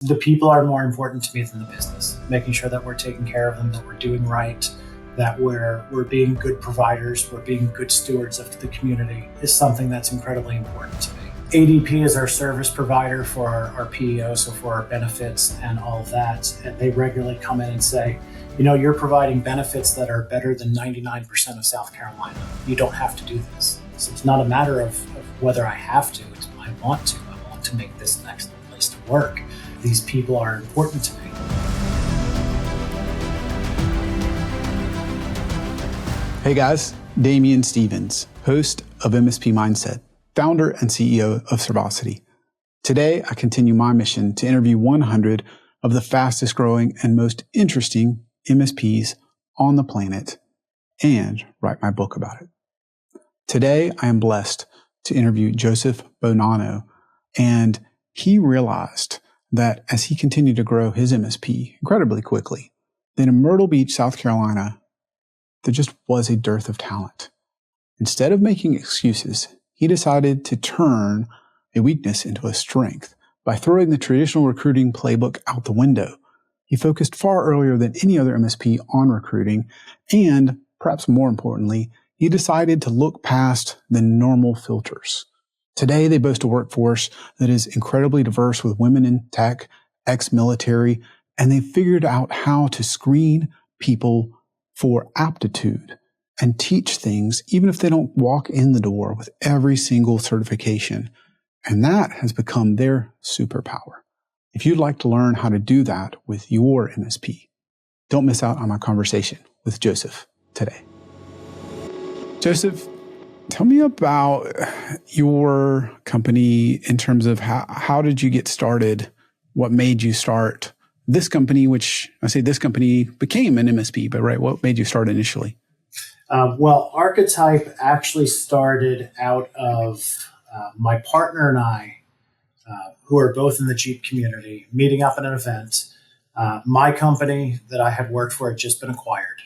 The people are more important to me than the business. Making sure that we're taking care of them, that we're doing right, that we're being good providers, we're being good stewards of the community is something that's incredibly important to me. ADP is our service provider for our PEO, so for our benefits and all of that. And they regularly come in and say, you're providing benefits that are better than 99% of South Carolina. You don't have to do this. So it's not a matter of whether I have to, it's I want to. I want to make this an excellent place to work. These people are important to me. Hey guys, Damien Stevens, host of MSP Mindset, founder and CEO of Servosity. Today, I continue my mission to interview 100 of the fastest growing and most interesting MSPs on the planet and write my book about it. Today, I am blessed to interview Joseph Bonanno, and he realized that as he continued to grow his MSP incredibly quickly, that in Myrtle Beach, South Carolina, there just was a dearth of talent. Instead of making excuses, he decided to turn a weakness into a strength by throwing the traditional recruiting playbook out the window. He focused far earlier than any other MSP on recruiting, and perhaps more importantly, he decided to look past the normal filters. Today, they boast a workforce that is incredibly diverse with women in tech, ex-military, and they figured out how to screen people for aptitude and teach things even if they don't walk in the door with every single certification. And that has become their superpower. If you'd like to learn how to do that with your MSP, don't miss out on my conversation with Joseph today. Joseph, tell me about your company in terms of how did you get started? What made you start this company, which I say this company became an MSP, but right, what made you start initially? Well, Archetype actually started out of my partner and I, who are both in the Jeep community, meeting up at an event. My company that I had worked for had just been acquired.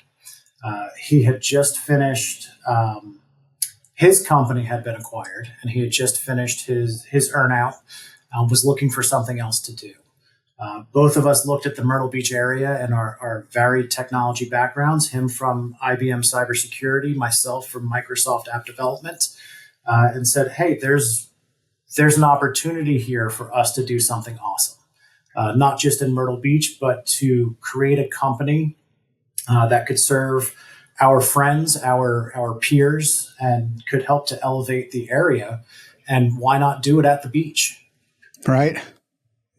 He had just finished... his company had been acquired, and he had just finished his earnout, was looking for something else to do. Both of us looked at the Myrtle Beach area and our varied technology backgrounds, him from IBM cybersecurity, myself from Microsoft app development, and said, hey, there's an opportunity here for us to do something awesome, not just in Myrtle Beach, but to create a company that could serve our friends, our peers, and could help to elevate the area. And why not do it at the beach? Right.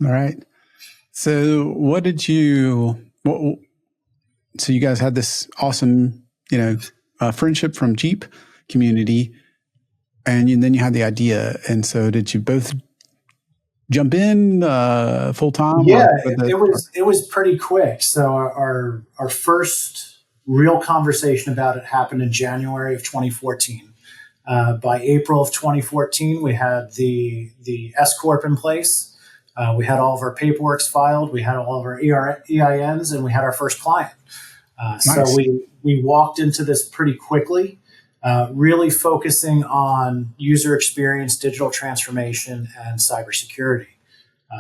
All right. So so you guys had this awesome, friendship from Jeep community, and then you had the idea. And so did you both jump in full time? Yeah, it was pretty quick. So our first real conversation about it happened in January of 2014. By April of 2014, we had the S Corp in place. We had all of our paperwork filed. We had all of our EINs, and we had our first client. Nice. So we walked into this pretty quickly, really focusing on user experience, digital transformation, and cybersecurity.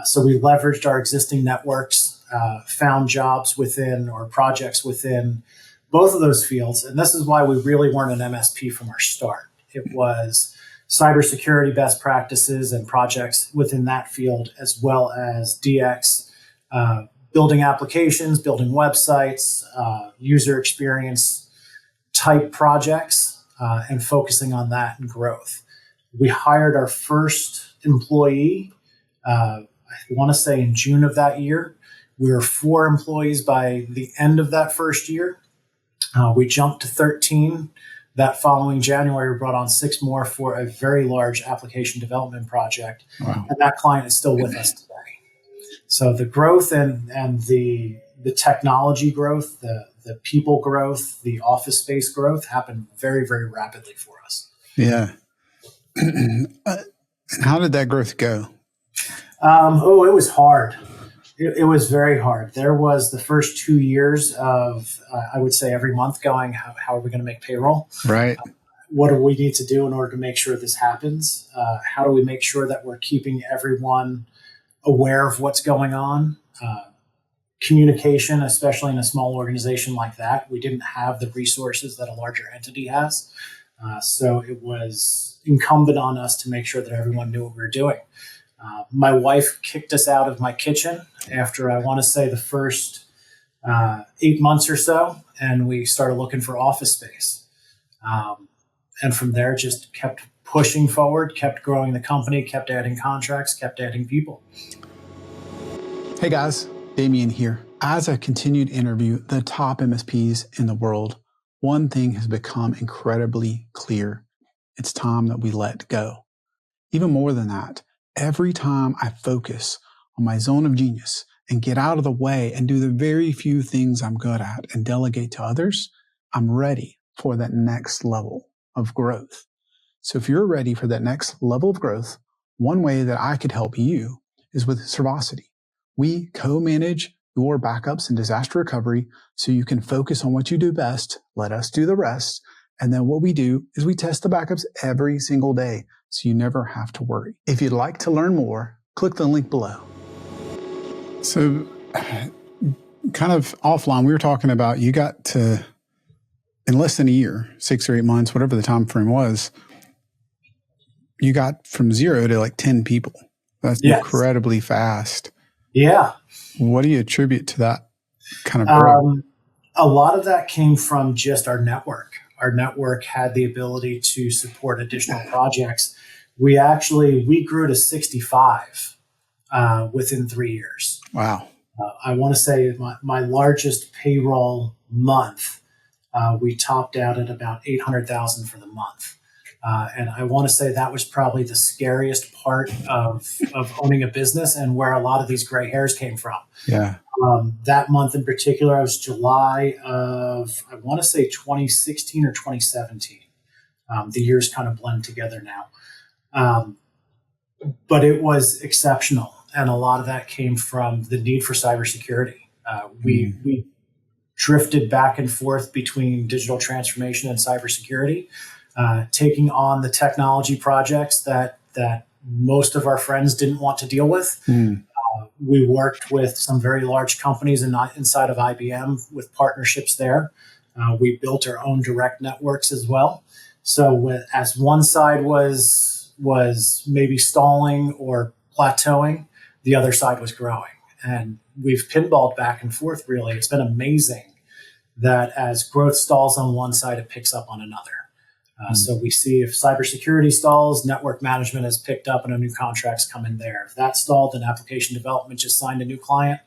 So we leveraged our existing networks, found jobs within or projects within both of those fields. And this is why we really weren't an MSP from our start. It was cybersecurity best practices and projects within that field, as well as DX, building applications, building websites, user experience type projects, and focusing on that and growth. We hired our first employee, I want to say in June of that year. We were 4 employees by the end of that first year. We jumped to 13. That following January, we brought on 6 more for a very large application development project. Wow. And that client is still with us today. So the growth and the technology growth, the people growth, the office space growth happened very, very rapidly for us. Yeah. How did that growth go? It was hard. It was very hard. There was the first 2 years of, I would say every month going, how are we going to make payroll? Right. What do we need to do in order to make sure this happens? How do we make sure that we're keeping everyone aware of what's going on. Communication, especially in a small organization like that, we didn't have the resources that a larger entity has. So it was incumbent on us to make sure that everyone knew what we were doing. My wife kicked us out of my kitchen after, I want to say, the first 8 months or so, and we started looking for office space. And from there, just kept pushing forward, kept growing the company, kept adding contracts, kept adding people. Hey guys, Damien here. As I continue to interview the top MSPs in the world, one thing has become incredibly clear. It's time that we let go. Even more than that, every time I focus on my zone of genius and get out of the way and do the very few things I'm good at and delegate to others, I'm ready for that next level of growth. So if you're ready for that next level of growth, one way that I could help you is with Servosity. We co-manage your backups and disaster recovery so you can focus on what you do best, let us do the rest, and then what we do is we test the backups every single day so you never have to worry. If you'd like to learn more, click the link below. So kind of offline, we were talking about you got to, in less than a year, 6 or 8 months, whatever the time frame was, you got from 0 to like 10 people. That's incredibly fast. Yeah. What do you attribute to that kind of growth? A lot of that came from just our network. Our network had the ability to support additional projects. We grew to 65 within 3 years. Wow. I want to say my largest payroll month, we topped out at about 800,000 for the month. And I want to say that was probably the scariest part of owning a business and where a lot of these gray hairs came from. Yeah. That month in particular, I was July of, I want to say 2016 or 2017. The years kind of blend together now. But it was exceptional. And a lot of that came from the need for cybersecurity. We drifted back and forth between digital transformation and cybersecurity. Taking on the technology projects that most of our friends didn't want to deal with. We worked with some very large companies inside of IBM with partnerships there. We built our own direct networks as well. So as one side was maybe stalling or plateauing, the other side was growing. And we've pinballed back and forth, really. It's been amazing that as growth stalls on one side, it picks up on another. So we see if cybersecurity stalls, network management has picked up and a new contract's come in there. If that stalled, then application development just signed a new client,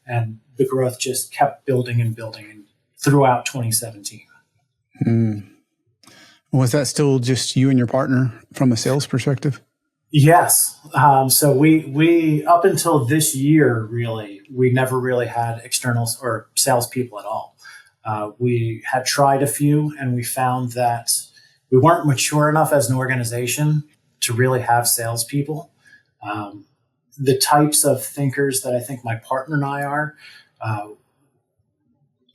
and the growth just kept building and building throughout 2017. Was that still just you and your partner from a sales perspective? Yes. So we up until this year, really, we never really had externals or salespeople at all. We had tried a few, and we found that we weren't mature enough as an organization to really have salespeople. The types of thinkers that I think my partner and I are,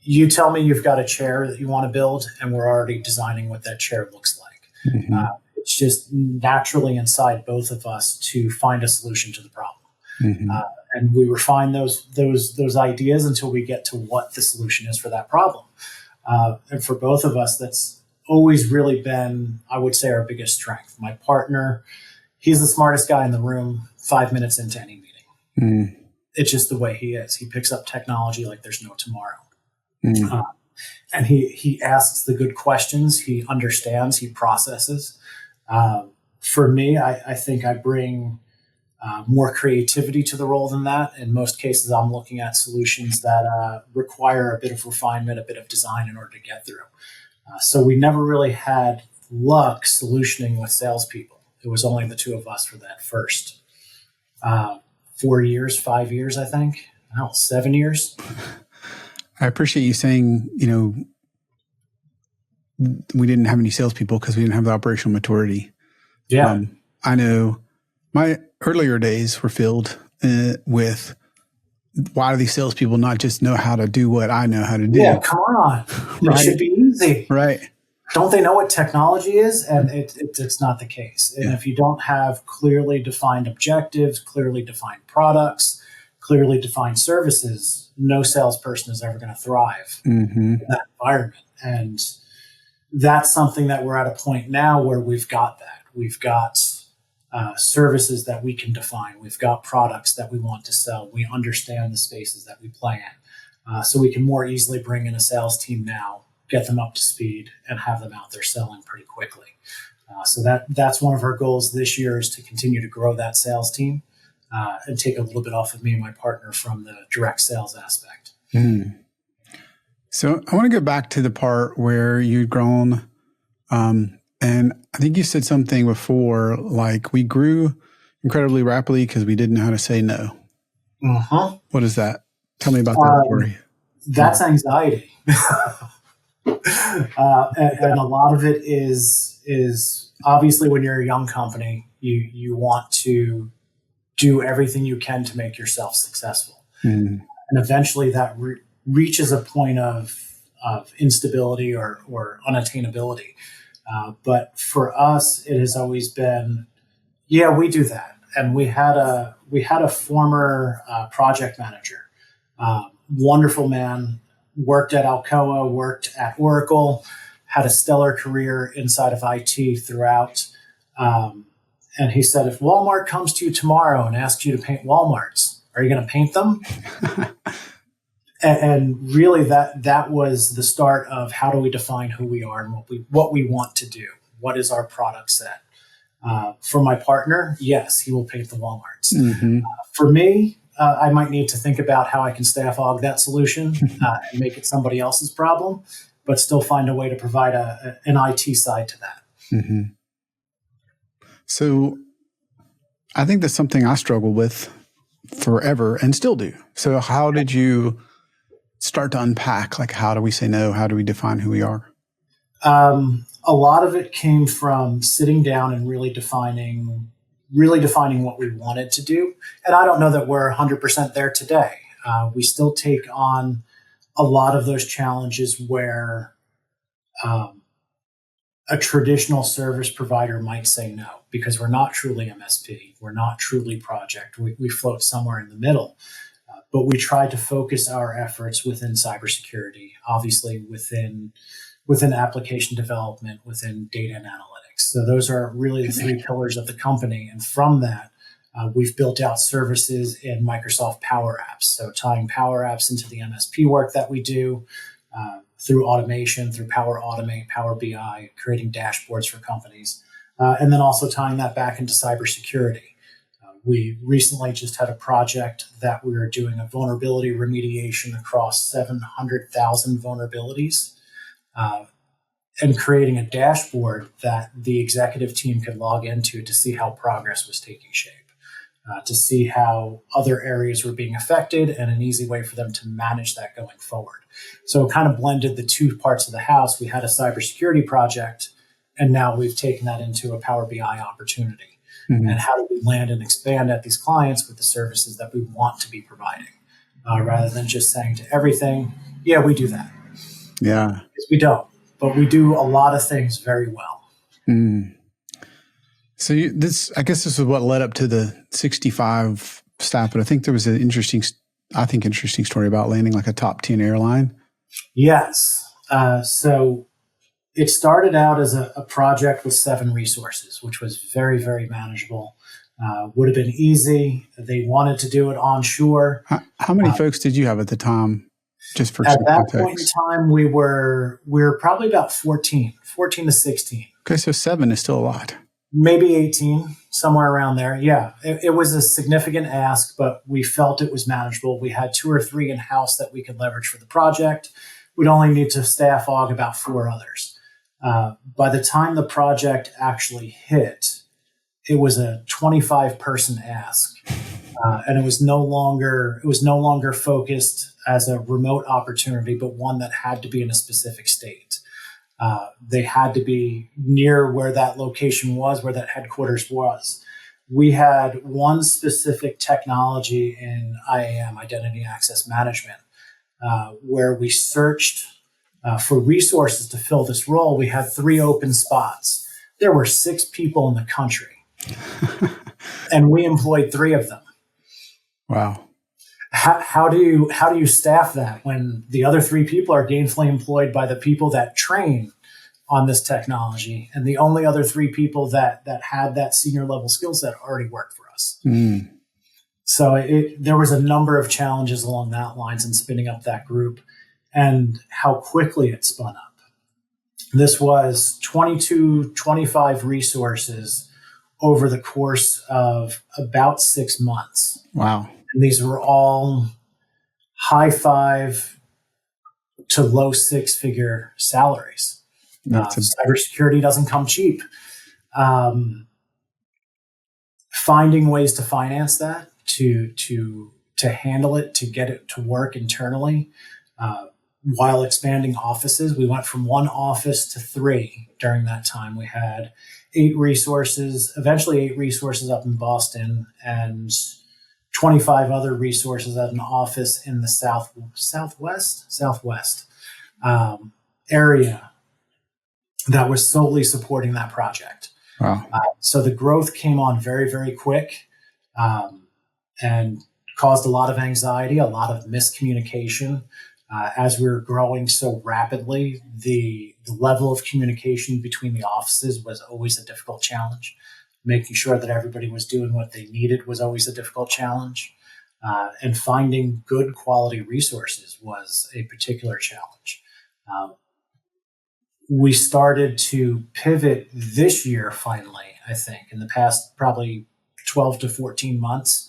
you tell me you've got a chair that you want to build, and we're already designing what that chair looks like. It's just naturally inside both of us to find a solution to the problem. And we refine those ideas until we get to what the solution is for that problem. And for both of us, that's always really been, I would say, our biggest strength. My partner, he's the smartest guy in the room 5 minutes into any meeting. It's just the way he is. He picks up technology like there's no tomorrow. And he asks the good questions. He understands. He processes. For me, I think I bring more creativity to the role than that. In most cases, I'm looking at solutions that require a bit of refinement, a bit of design in order to get through. So we never really had luck solutioning with salespeople. It was only the two of us for that first 4 years, 5 years, I think. 7 years. I appreciate you saying, we didn't have any salespeople because we didn't have the operational maturity. Yeah. I know my earlier days were filled with, why do these salespeople not just know how to do what I know how to do? Yeah, come on. It should be easy. Right. don't they know what technology is? And it's not the case. And if you don't have clearly defined objectives, clearly defined products, clearly defined services, no salesperson is ever going to thrive in that environment. And that's something that we're at a point now where we've got that. We've got services that we can define. We've got products that we want to sell. We understand the spaces that we play in. So we can more easily bring in a sales team now, get them up to speed, and have them out there selling pretty quickly. So that's one of our goals this year, is to continue to grow that sales team and take a little bit off of me and my partner from the direct sales aspect. So I want to go back to the part where you'd grown, and I think you said something before, like we grew incredibly rapidly because we didn't know how to say no. What is that? Tell me about that story. That's anxiety. And a lot of it is obviously when you're a young company, you want to do everything you can to make yourself successful. And eventually that reaches a point of instability or unattainability. But for us, it has always been, we do that. And we had a former project manager, wonderful man, worked at Alcoa, worked at Oracle, had a stellar career inside of IT throughout. And he said, if Walmart comes to you tomorrow and asks you to paint Walmarts, are you going to paint them? And really that was the start of how do we define who we are and what we want to do. What is our product set? For my partner, yes, he will paint the Walmarts. For me, I might need to think about how I can staff aug that solution and make it somebody else's problem, but still find a way to provide an IT side to that. So I think that's something I struggle with forever and still do. So how did you start to unpack, like, how do we say no? How do we define who we are? A lot of it came from sitting down and really defining what we wanted to do. And I don't know that we're 100% there today. We still take on a lot of those challenges where a traditional service provider might say no, because we're not truly MSP. We're not truly project. We float somewhere in the middle. But we try to focus our efforts within cybersecurity, obviously within application development, within data and analytics. So those are really the three pillars of the company. And from that, we've built out services in Microsoft Power Apps. So tying Power Apps into the MSP work that we do through automation, through Power Automate, Power BI, creating dashboards for companies, and then also tying that back into cybersecurity. We recently just had a project that we were doing a vulnerability remediation across 700,000 vulnerabilities and creating a dashboard that the executive team could log into to see how progress was taking shape, to see how other areas were being affected, and an easy way for them to manage that going forward. So it kind of blended the two parts of the house. We had a cybersecurity project, and now we've taken that into a Power BI opportunity. And how do we land and expand at these clients with the services that we want to be providing, rather than just saying to everything, we do that. Yeah. Because we don't, but we do a lot of things very well. So I guess this is what led up to the 65 staff, but I think there was an interesting story about landing like a top 10 airline. Yes. So it started out as a project with 7 resources, which was very, very manageable. Would have been easy. They wanted to do it onshore. How many folks did you have at the time? Just for at some that context. Point in time, we were probably about 14 to 16. Okay, so 7 is still a lot. Maybe 18, somewhere around there. Yeah, it was a significant ask, but we felt it was manageable. We had 2 or 3 in-house that we could leverage for the project. We'd only need to staff aug about 4 others. By the time the project actually hit, it was a 25-person ask, and it was no longer focused as a remote opportunity, but one that had to be in a specific state. They had to be near where that location was, where that headquarters was. We had one specific technology in IAM, Identity Access Management, where we searched For resources to fill this role, we had 3 open spots. There were 6 people in the country, and we employed 3 of them. Wow. How do you staff that when the other 3 people are gainfully employed by the people that train on this technology, and the only other 3 people that had that senior level skill set already worked for us? So there was a number of challenges along that lines in spinning up that group, and how quickly it spun up. This was 22, 25 resources over the course of about 6 months. Wow. And these were all high 5 to low 6-figure salaries. Cybersecurity doesn't come cheap. Finding ways to finance that, to handle it, to get it to work internally, while expanding offices. We went from 1 office to 3 during that time. We had 8 resources, eventually 8 resources up in Boston, and 25 other resources at an office in the southwest area that was solely supporting that project. Wow. So the growth came on very, very quick, and caused a lot of anxiety, a lot of miscommunication. As we were growing so rapidly, the level of communication between the offices was always a difficult challenge. Making sure that everybody was doing what they needed was always a difficult challenge. And finding good quality resources was a particular challenge. We started to pivot this year, finally, I think, in the past probably 12 to 14 months,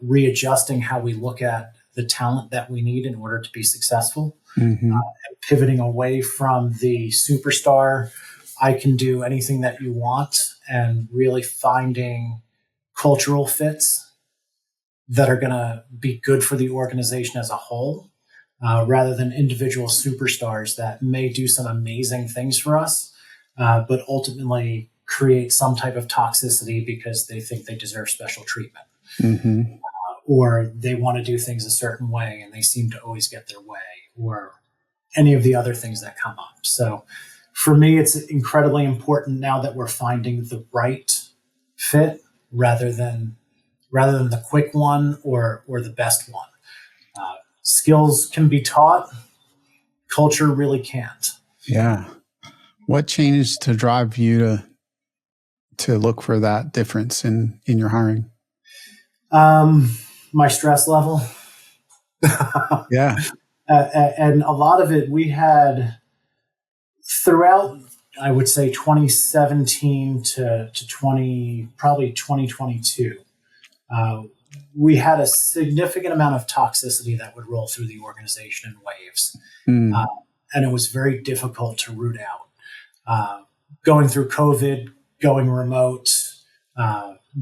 readjusting how we look at the talent that we need in order to be successful, and pivoting away from the superstar, I can do anything that you want, and really finding cultural fits that are going to be good for the organization as a whole, rather than individual superstars that may do some amazing things for us, but ultimately create some type of toxicity because they think they deserve special treatment. Or they want to do things a certain way and they seem to always get their way, or any of the other things that come up. So for me, it's incredibly important now that we're finding the right fit rather than the quick one or the best one. Skills can be taught. Culture really can't. Yeah. What changed to drive you to look for that difference in your hiring? My stress level. Yeah. And a lot of it we had throughout, I would say 2017 to 2022. We had a significant amount of toxicity that would roll through the organization in waves. And it was very difficult to root out. Going through COVID, going remote,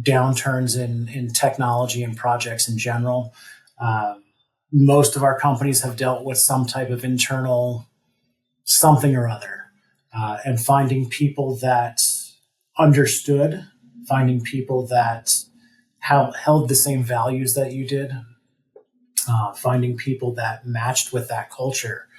downturns in technology and projects in general. Most of our companies have dealt with some type of internal something or other. And finding people that understood, finding people that held the same values that you did, finding people that matched with that culture,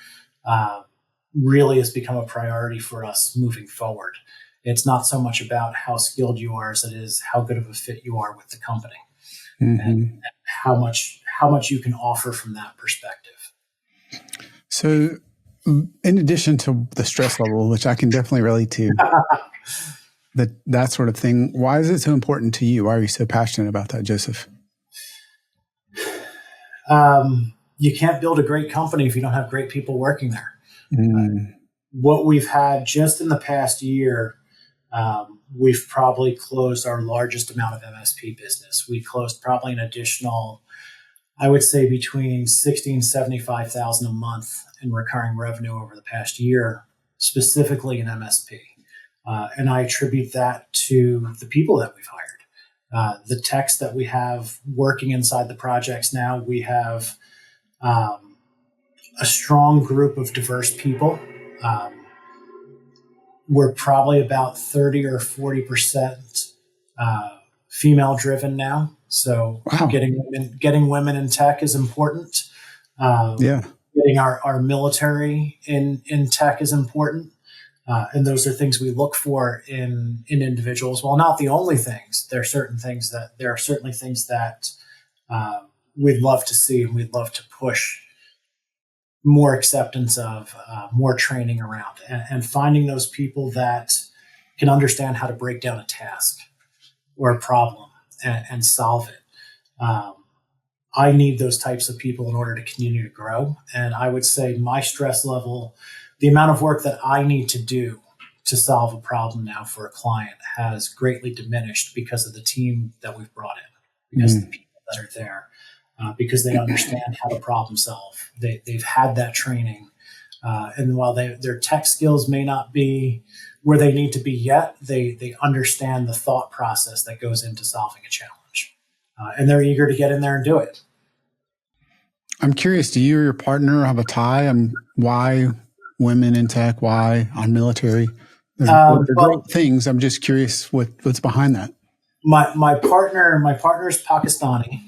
really has become a priority for us moving forward. It's not so much about how skilled you are as it is how good of a fit you are with the company, and how much you can offer from that perspective. So in addition to the stress level, which I can definitely relate to, that sort of thing, why is it so important to you? Why are you so passionate about that, Joseph? You can't build a great company if you don't have great people working there. What we've had just in the past year, we've probably closed our largest amount of MSP business. We closed probably an additional, I would say, between $60,000 and $75,000 a month in recurring revenue over the past year, specifically in MSP. And I attribute that to the people that we've hired, the techs that we have working inside the projects now. We have a strong group of diverse people. We're probably about 30 or 40% female driven now. So wow. getting women in tech is important. Getting our military in tech is important. And those are things we look for in individuals. While not the only things, there are certainly things that we'd love to see, and we'd love to push more acceptance of, more training around, and finding those people that can understand how to break down a task or a problem and solve it. I need those types of people in order to continue to grow. And I would say my stress level, the amount of work that I need to do to solve a problem now for a client, has greatly diminished because of the team that we've brought in, because of the people that are there, because they understand how to problem solve. They've had that training. And while their tech skills may not be where they need to be yet, they understand the thought process that goes into solving a challenge. And they're eager to get in there and do it. I'm curious, do you or your partner have a tie on why women in tech, why on military? They're great things. I'm just curious what's behind that. My partner's Pakistani.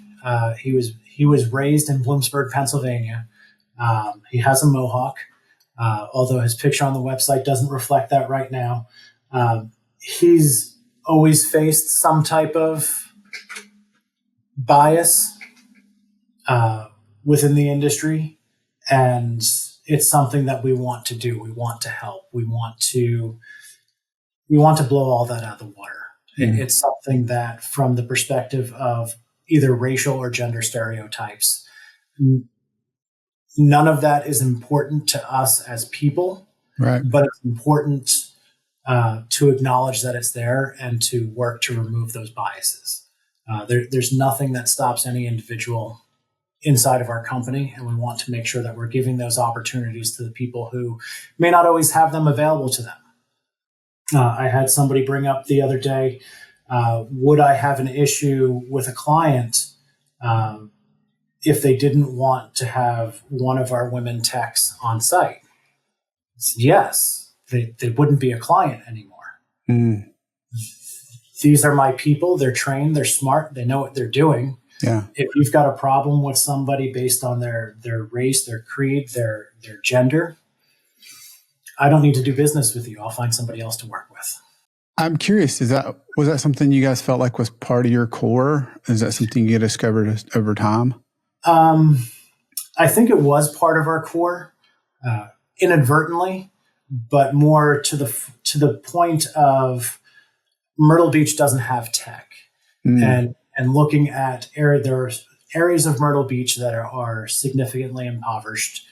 He was raised in Bloomsburg, Pennsylvania. He has a mohawk, although his picture on the website doesn't reflect that right now. He's always faced some type of bias within the industry, and it's something that we want to do. We want to help. We want to blow all that out of the water. It's something that, from the perspective of either racial or gender stereotypes, none of that is important to us as people, right? But it's important to acknowledge that it's there and to work to remove those biases. There's nothing that stops any individual inside of our company, and we want to make sure that we're giving those opportunities to the people who may not always have them available to them. I had somebody bring up the other day, would I have an issue with a client if they didn't want to have one of our women techs on site? Yes, they wouldn't be a client anymore. These are my people. They're trained. They're smart. They know what they're doing. Yeah. If you've got a problem with somebody based on their race, their creed, their gender, I don't need to do business with you. I'll find somebody else to work with. I'm curious, was that something you guys felt like was part of your core? Is that something you discovered over time? I think it was part of our core, inadvertently, but more to the point of Myrtle Beach doesn't have tech, and looking at there are areas of Myrtle Beach that are significantly impoverished.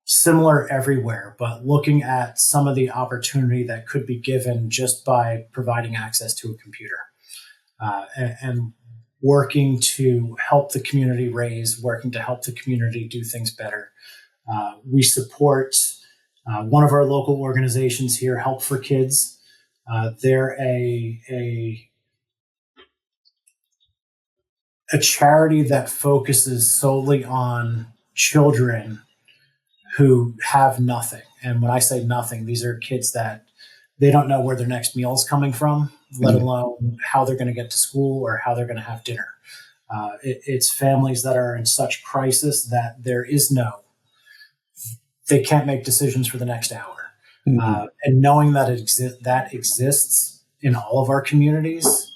Similar everywhere, but looking at some of the opportunity that could be given just by providing access to a computer, and working to help the community working to help the community do things better. We support one of our local organizations here, Help for Kids. They're a charity that focuses solely on children who have nothing. And when I say nothing, these are kids that they don't know where their next meal is coming from, let alone how they're going to get to school or how they're going to have dinner. It's families that are in such crisis that they can't make decisions for the next hour. And knowing that that exists in all of our communities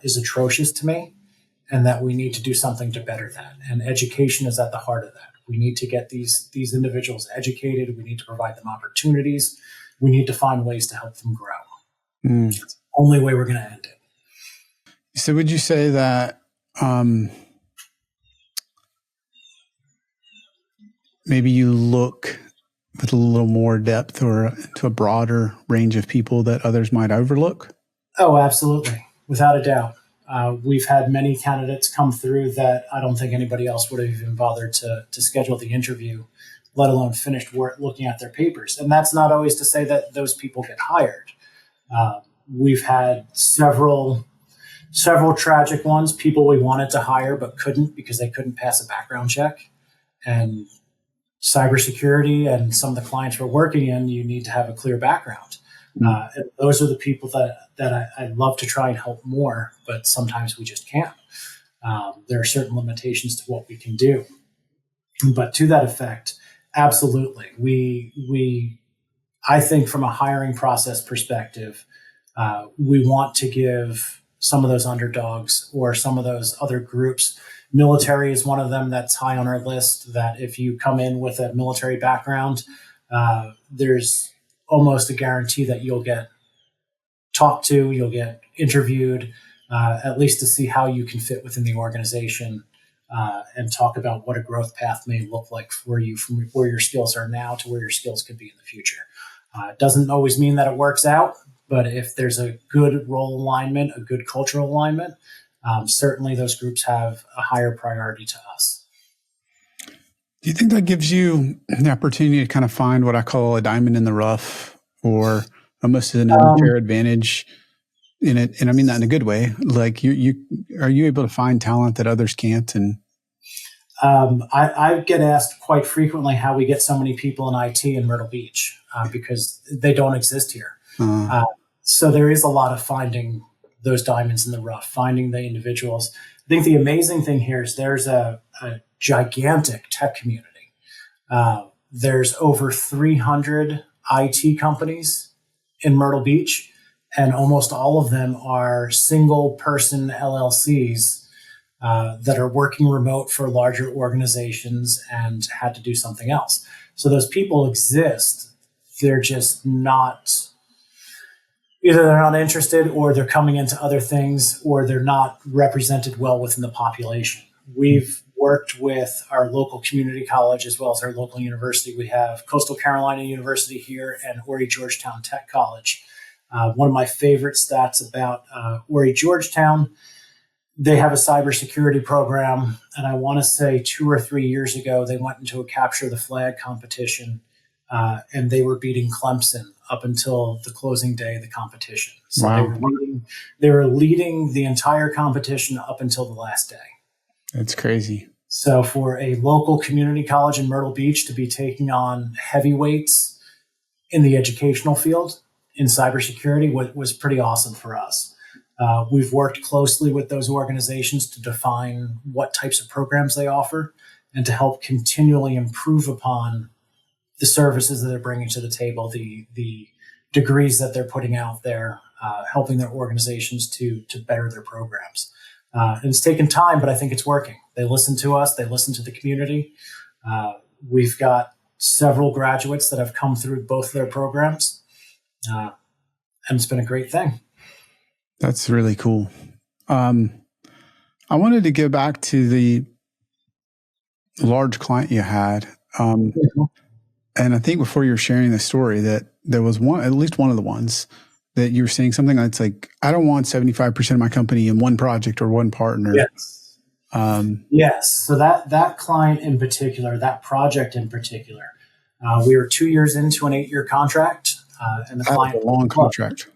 is atrocious to me, and that we need to do something to better that. And education is at the heart of that. We need to get these individuals educated. We need to provide them opportunities. We need to find ways to help them grow. It's the only way we're going to end it. So would you say that maybe you look with a little more depth or to a broader range of people that others might overlook? Oh, absolutely. Without a doubt. We've had many candidates come through that I don't think anybody else would have even bothered to schedule the interview, let alone finished work looking at their papers. And that's not always to say that those people get hired. We've had several tragic ones, people we wanted to hire but couldn't because they couldn't pass a background check. And cybersecurity and some of the clients we're working in, you need to have a clear background. And those are the people that I'd love to try and help more, but sometimes we just can't. There are certain limitations to what we can do. But to that effect, absolutely. I think from a hiring process perspective, we want to give some of those underdogs or some of those other groups. Military is one of them that's high on our list, that if you come in with a military background, there's almost a guarantee that you'll get talked to, you'll get interviewed, at least to see how you can fit within the organization, and talk about what a growth path may look like for you from where your skills are now to where your skills could be in the future. It doesn't always mean that it works out, but if there's a good role alignment, a good cultural alignment, certainly those groups have a higher priority to us. Do you think that gives you the opportunity to kind of find what I call a diamond in the rough, or almost an unfair advantage in it? And I mean that in a good way. Like you are you able to find talent that others can't? And I get asked quite frequently how we get so many people in IT in Myrtle Beach, because they don't exist here. So there is a lot of finding those diamonds in the rough, finding the individuals. I think the amazing thing here is there's a gigantic tech community. There's over 300 IT companies in Myrtle Beach, and almost all of them are single person LLCs that are working remote for larger organizations and had to do something else. So those people exist. They're just not, either they're not interested, or they're coming into other things, or they're not represented well within the population. We've worked with our local community college as well as our local university. We have Coastal Carolina University here and Horry Georgetown Tech College. One of my favorite stats about Horry Georgetown, they have a cybersecurity program, and I want to say 2 or 3 years ago, they went into a capture the flag competition, and they were beating Clemson up until the closing day of the competition. So wow. They were leading the entire competition up until the last day. That's crazy. So for a local community college in Myrtle Beach to be taking on heavyweights in the educational field in cybersecurity was pretty awesome for us. We've worked closely with those organizations to define what types of programs they offer and to help continually improve upon the services that they're bringing to the table, the degrees that they're putting out there, helping their organizations to better their programs. And it's taken time, but I think it's working. They listen to us. They listen to the community. We've got several graduates that have come through both of their programs, and it's been a great thing. That's really cool. I wanted to go back to the large client you had. And I think before you were sharing the story that there was at least one of the ones that you were saying something that's like, I don't want 75% of my company in one project or one partner. Yes. Yes. So that client in particular, that project in particular, we were 2 years into an 8-year contract, and the client, a long contract.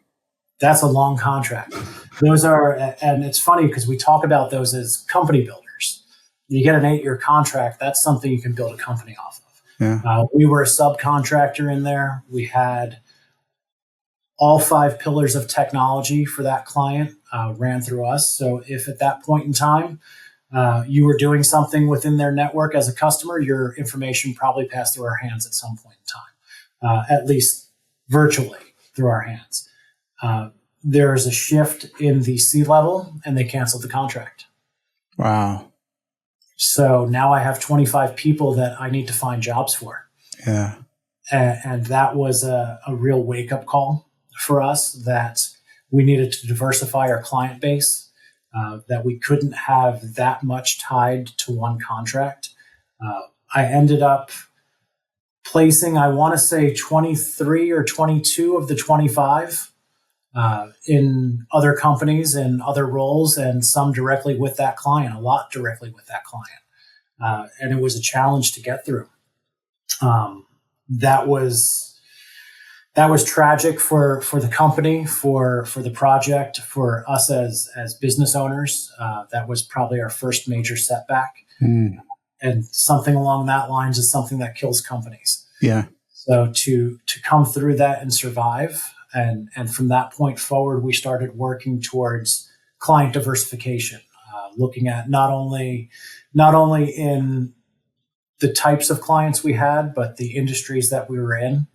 That's a long contract. Those are, and it's funny because we talk about those as company builders. You get an 8-year contract, that's something you can build a company off of. Yeah. We were a subcontractor in there. We had all 5 pillars of technology for that client ran through us. So if at that point in time you were doing something within their network as a customer, your information probably passed through our hands at some point in time, at least virtually through our hands. There's a shift in the C-level, and they canceled the contract. Wow. So now I have 25 people that I need to find jobs for. Yeah. And that was a real wake-up call for us, that we needed to diversify our client base, that we couldn't have that much tied to one contract. I ended up placing, I want to say 23 or 22 of the 25 in other companies and other roles, and some directly with that client, a lot directly with that client. And it was a challenge to get through. That was tragic for the company, for the project, for us as business owners. That was probably our first major setback. And something along that lines is something that kills companies. Yeah. So to come through that and survive, and from that point forward, we started working towards client diversification, looking at not only in the types of clients we had, but the industries that we were in,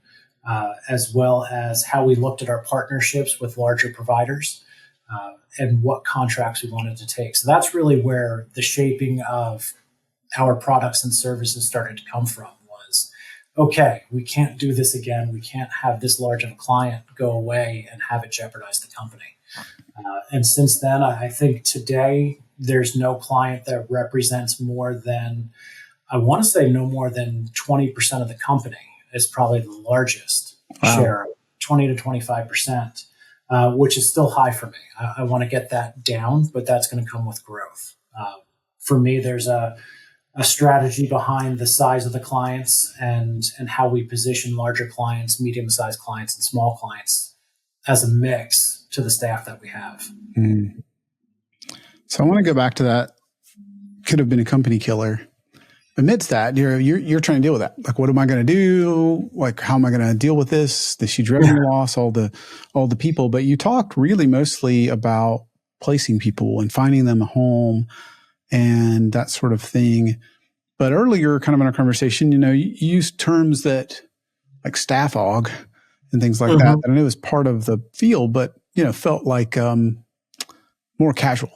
as well as how we looked at our partnerships with larger providers, and what contracts we wanted to take. So that's really where the shaping of our products and services started to come from. Was, okay, we can't do this again. We can't have this large of a client go away and have it jeopardize the company. And since then, I think today there's no client that represents more than, I want to say no more than 20% of the company is probably the largest share, 20 to 25%, which is still high for me. I want to get that down, but that's going to come with growth. For me, there's a strategy behind the size of the clients and how we position larger clients, medium-sized clients, and small clients as a mix to the staff that we have. Mm. So I want to go back to that. Could have been a company killer. Amidst that, you're trying to deal with that. Like, what am I going to do? Like, how am I going to deal with this huge revenue loss, all the people? But you talked really mostly about placing people and finding them a home and that sort of thing. But earlier, kind of in our conversation, you used terms that like staff aug and things like that. And it was part of the field, but felt like more casual.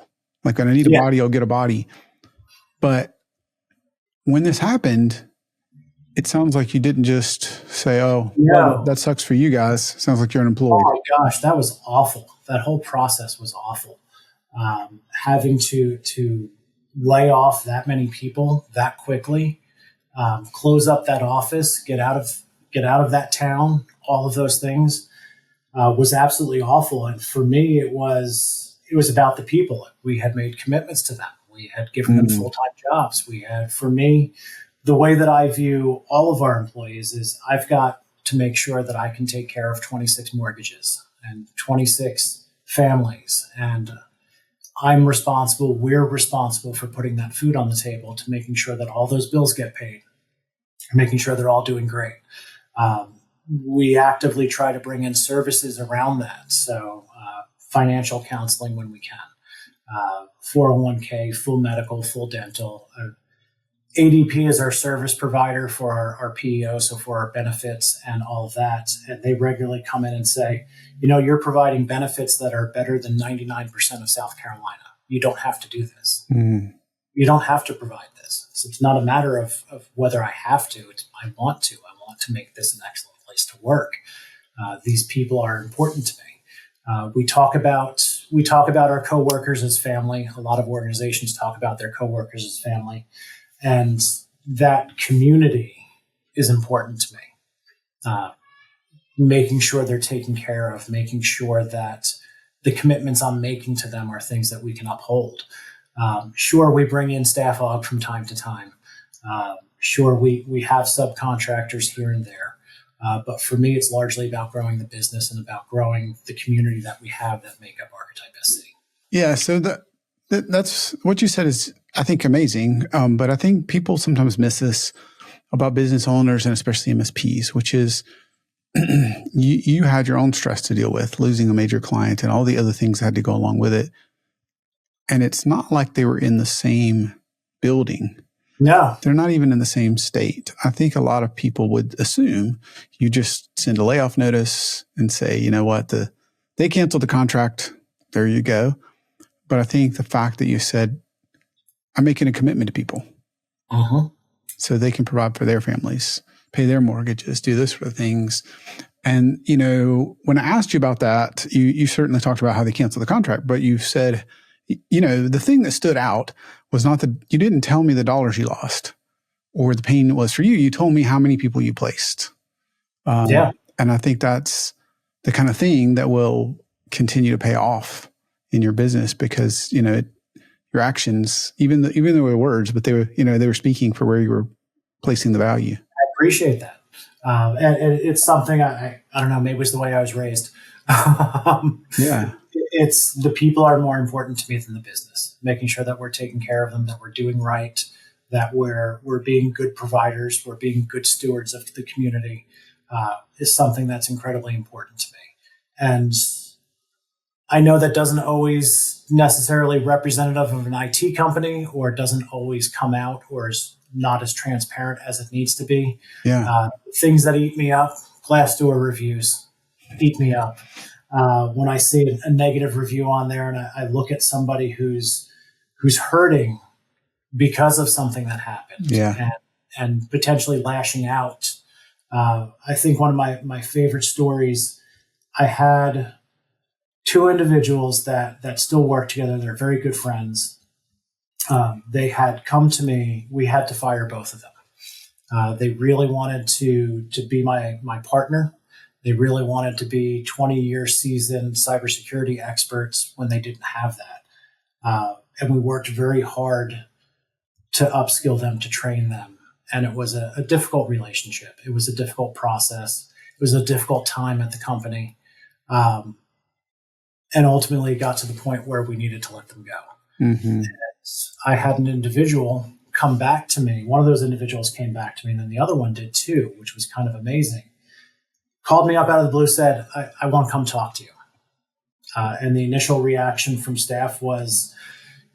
Like, when I need a body, I'll get a body. But when this happened, it sounds like you didn't just say, "Oh, well, that sucks for you guys." Sounds like you're unemployed. Oh my gosh, that was awful. That whole process was awful. Having to lay off that many people that quickly, close up that office, get out of that town, all of those things was absolutely awful. And for me, it was about the people. We had made commitments to them. We had given them full-time jobs. For me, the way that I view all of our employees is I've got to make sure that I can take care of 26 mortgages and 26 families. And we're responsible for putting that food on the table, to making sure that all those bills get paid, making sure they're all doing great. We actively try to bring in services around that. So financial counseling when we can. 401k, full medical, full dental. ADP is our service provider for our PEO, so for our benefits and all of that. And they regularly come in and say, you're providing benefits that are better than 99% of South Carolina. You don't have to do this. You don't have to provide this. So it's not a matter of whether I have to. I want to. I want to make this an excellent place to work. These people are important to me. We talk about our coworkers as family. A lot of organizations talk about their coworkers as family, and that community is important to me. Making sure they're taken care of, making sure that the commitments I'm making to them are things that we can uphold. Sure, we bring in staff aug from time to time. Sure, we have subcontractors here and there. But for me, it's largely about growing the business and about growing the community that we have that make up Archetype SC. Yeah, so that's what you said is, I think, amazing. But I think people sometimes miss this about business owners and especially MSPs, which is you had your own stress to deal with, losing a major client and all the other things that had to go along with it. And it's not like they were in the same building. No. They're not even in the same state. I think a lot of people would assume you just send a layoff notice and say, you know what, they canceled the contract. There you go. But I think the fact that you said, I'm making a commitment to people so they can provide for their families, pay their mortgages, do those sort of things. And, when I asked you about that, you certainly talked about how they canceled the contract, but you said, the thing that stood out was not that you didn't tell me the dollars you lost or the pain it was for you. You told me how many people you placed. And I think that's the kind of thing that will continue to pay off in your business because, your actions, even though they were words, but they were speaking for where you were placing the value. I appreciate that. And it's something I don't know, maybe it was the way I was raised. It's the people are more important to me than the business, making sure that we're taking care of them, that we're doing right, that we're being good providers, we're being good stewards of the community, is something that's incredibly important to me. And I know that doesn't always necessarily representative of an IT company or doesn't always come out or is not as transparent as it needs to be. Yeah. Things that eat me up, Glassdoor reviews eat me up. When I see a negative review on there and I look at somebody who's hurting because of something that happened, Yeah. and potentially lashing out. I think one of my favorite stories, I had two individuals that still work together. They're very good friends. They had come to me. We had to fire both of them. They really wanted to be my partner. They really wanted to be 20-year seasoned cybersecurity experts when they didn't have that. And we worked very hard to upskill them, to train them. And it was a difficult relationship. It was a difficult process. It was a difficult time at the company. And ultimately got to the point where we needed to let them go. Mm-hmm. I had an individual come back to me. One of those individuals came back to me, and then the other one did too, which was kind of amazing. Called me up out of the blue, said, I want to come talk to you. And the initial reaction from staff was,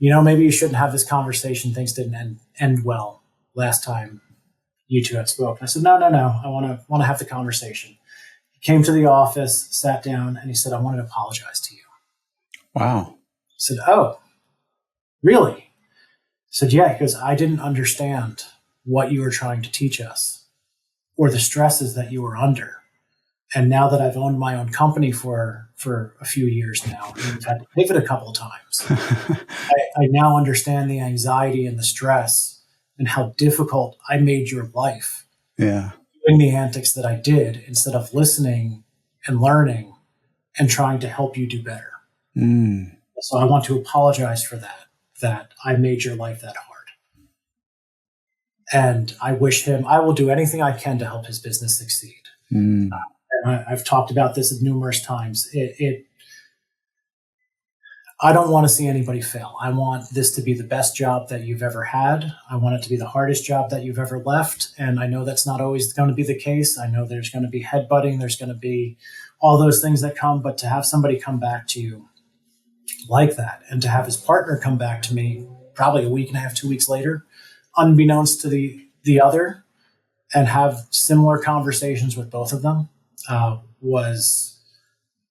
maybe you shouldn't have this conversation. Things didn't end well last time you two had spoken. I said, no. I want to have the conversation. He came to the office, sat down, and he said, I want to apologize to you. Wow. I said, oh, really? I said, yeah, because I didn't understand what you were trying to teach us or the stresses that you were under. And now that I've owned my own company for a few years now, and we've had to pivot a couple of times, I now understand the anxiety and the stress and how difficult I made your life. Yeah. Doing the antics that I did instead of listening and learning and trying to help you do better. Mm. So I want to apologize for that I made your life that hard. And I will do anything I can to help his business succeed. Mm. And I've talked about this numerous times. I don't want to see anybody fail. I want this to be the best job that you've ever had. I want it to be the hardest job that you've ever left. And I know that's not always going to be the case. I know there's going to be headbutting. There's going to be all those things that come. But to have somebody come back to you like that, and to have his partner come back to me probably a week and a half, 2 weeks later, unbeknownst to the other, and have similar conversations with both of them, was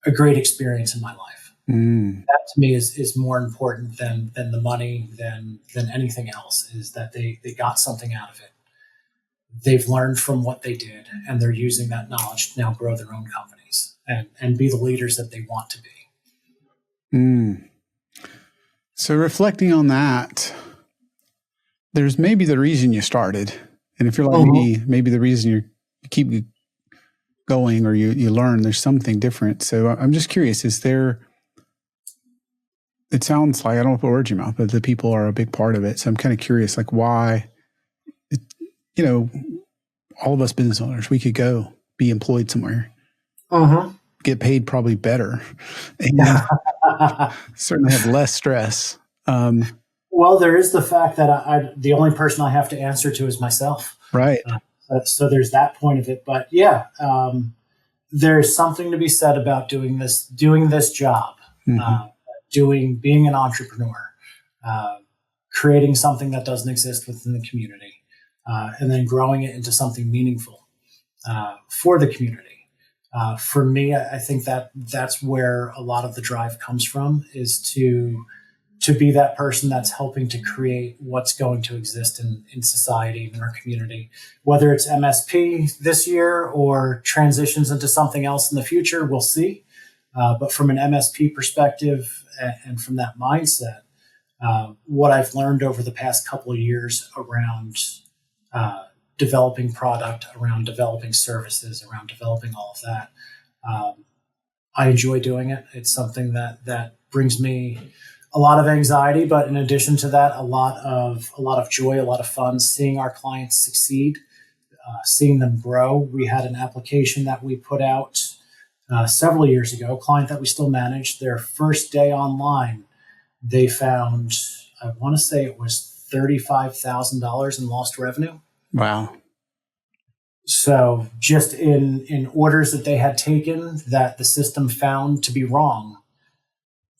a great experience in my life. Mm. That to me is more important than the money, than anything else, is that they got something out of it. They've learned from what they did, and they're using that knowledge to now grow their own companies and be the leaders that they want to be. Mm. So reflecting on that, there's maybe the reason you started. And if you're like me, maybe the reason you keep going or you learn, there's something different. So I'm just curious, is there, it sounds like, I don't want to put words in your mouth, but the people are a big part of it. So I'm kind of curious, like why, all of us business owners, we could go be employed somewhere, get paid probably better, and certainly have less stress. Well, there is the fact that the only person I have to answer to is myself. Right. So there's that point of it. But yeah, there's something to be said about doing this job, being an entrepreneur, creating something that doesn't exist within the community, and then growing it into something meaningful for the community. For me, I think that's where a lot of the drive comes from, is to be that person that's helping to create what's going to exist in society, in our community, whether it's MSP this year or transitions into something else in the future, we'll see. But from an MSP perspective and from that mindset, what I've learned over the past couple of years around developing product, around developing services, around developing all of that, I enjoy doing it. It's something that brings me a lot of anxiety, but in addition to that, a lot of joy, a lot of fun, seeing our clients succeed, seeing them grow. We had an application that we put out several years ago, a client that we still manage. Their first day online, they found, I want to say it was $35,000 in lost revenue. Wow. So just in orders that they had taken that the system found to be wrong,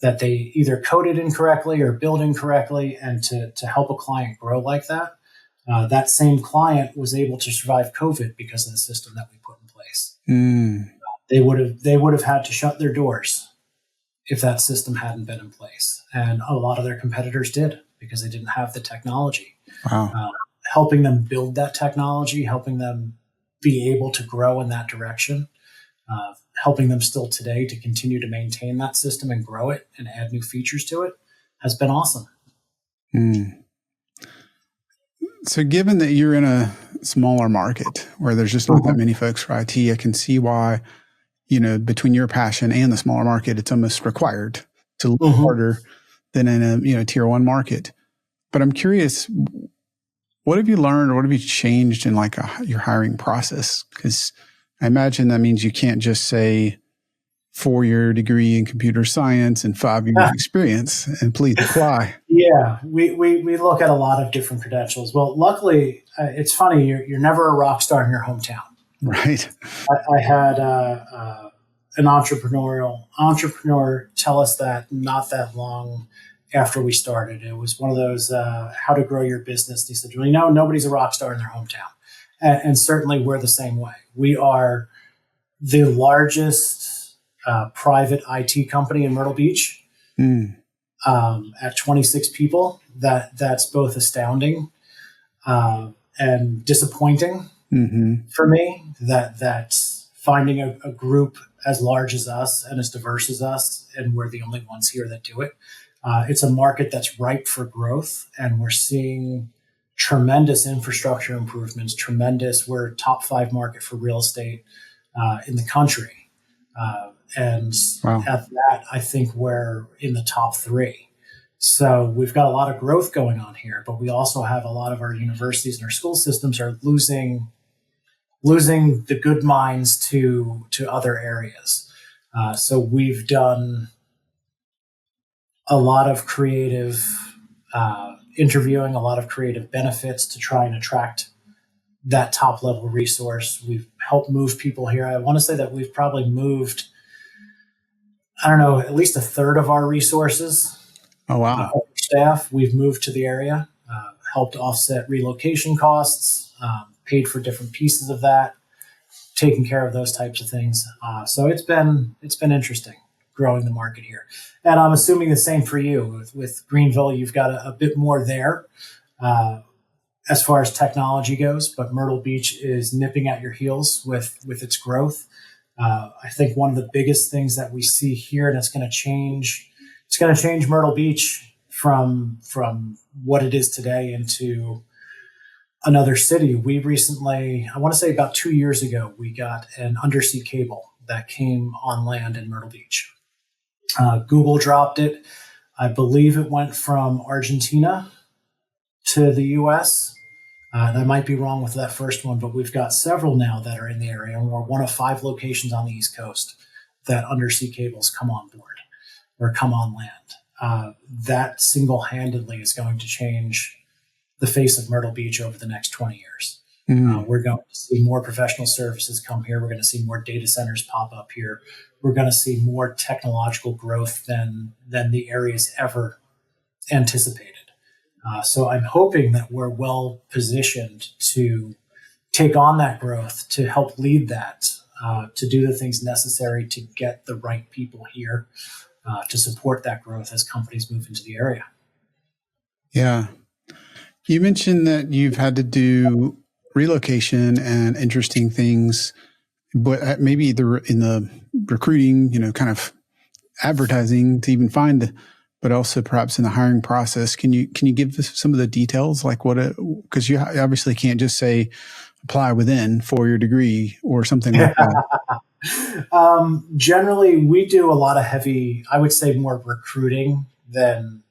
that they either coded incorrectly or billed incorrectly, and to help a client grow like that, That same client was able to survive COVID because of the system that we put in place. They would have had to shut their doors if that system hadn't been in place. And a lot of their competitors did because they didn't have the technology. Wow. Helping them build that technology, helping them be able to grow in that direction, helping them still today to continue to maintain that system and grow it and add new features to it has been awesome. So given that you're in a smaller market where there's just not that many folks for IT, I can see why, between your passion and the smaller market, it's almost required to look harder than in a tier one market. But I'm curious, what have you learned or what have you changed in your hiring process? Because I imagine that means you can't just say 4-year degree in computer science and 5 years experience and please apply. Yeah, we look at a lot of different credentials. Well, luckily, it's funny, you're never a rock star in your hometown. Right. I had an entrepreneur tell us that not that long after we started. It was one of those how to grow your business. He said, well, nobody's a rock star in their hometown. And certainly we're the same way. We are the largest private IT company in Myrtle Beach at 26 people. That's both astounding and disappointing for me, that finding a group as large as us and as diverse as us, and we're the only ones here that do it. It's a market that's ripe for growth, and we're seeing tremendous infrastructure improvements, we're a top 5 market for real estate in the country. And wow. At that, I think we're in the top 3. So we've got a lot of growth going on here, but we also have a lot of our universities and our school systems are losing the good minds to other areas. So we've done a lot of creative interviewing, a lot of creative benefits to try and attract that top level resource. We've helped move people here. I want to say that we've probably moved, at least a third of our resources. Oh, wow. Staff, we've moved to the area, helped offset relocation costs, paid for different pieces of that, taking care of those types of things. So it's been interesting growing the market here. And I'm assuming the same for you. With Greenville, you've got a bit more there as far as technology goes, but Myrtle Beach is nipping at your heels with its growth. I think one of the biggest things that we see here, and it's going to change Myrtle Beach from what it is today into another city. We recently, I want to say about 2 years ago, we got an undersea cable that came on land in Myrtle Beach. Google dropped it. I believe it went from Argentina to the U.S. And I might be wrong with that first one, but we've got several now that are in the area. And we're one of 5 locations on the East Coast that undersea cables come on board or come on land. That single-handedly is going to change the face of Myrtle Beach over the next 20 years. We're going to see more professional services come here. We're going to see more data centers pop up here. We're going to see more technological growth than the area's ever anticipated. So I'm hoping that we're well positioned to take on that growth, to help lead that, to do the things necessary to get the right people here, to support that growth as companies move into the area. Yeah. You mentioned that you've had to do relocation and interesting things, but maybe in the recruiting, kind of advertising to even find, but also perhaps in the hiring process. Can you give us some of the details, like because you obviously can't just say apply within 4-year degree or something like that. Generally, we do a lot of heavy, I would say more recruiting than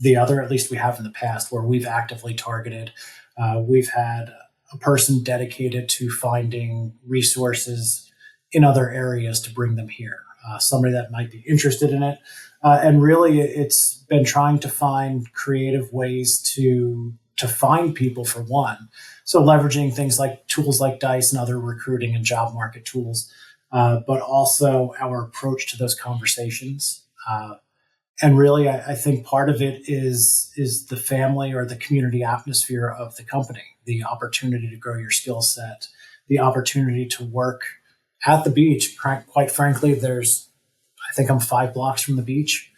the other, at least we have in the past, where we've actively targeted. We've had a person dedicated to finding resources in other areas to bring them here, somebody that might be interested in it. And really, it's been trying to find creative ways to find people, for one. So leveraging things like tools like Dice and other recruiting and job market tools, but also our approach to those conversations. And really, I think part of it is the family or the community atmosphere of the company, the opportunity to grow your skill set, the opportunity to work at the beach. Quite frankly, I think I'm 5 blocks from the beach.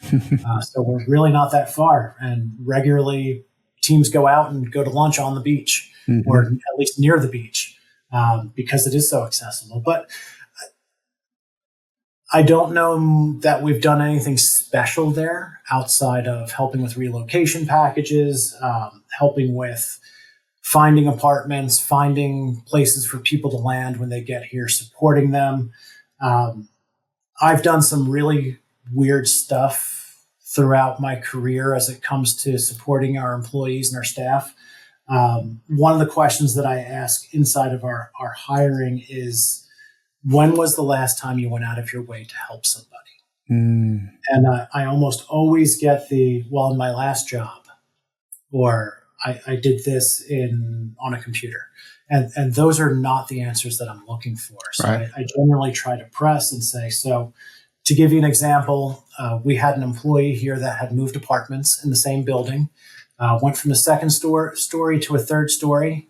So we're really not that far. And regularly teams go out and go to lunch on the beach or at least near the beach because it is so accessible. But I don't know that we've done anything special there outside of helping with relocation packages, helping with finding apartments, finding places for people to land when they get here, supporting them. I've done some really weird stuff throughout my career as it comes to supporting our employees and our staff. One of the questions that I ask inside of our hiring is, when was the last time you went out of your way to help somebody? And I almost always get well, in my last job, or I did this on a computer. And those are not the answers that I'm looking for. So right. I generally try to press and say, so to give you an example, we had an employee here that had moved apartments in the same building, went from the second story to a third story,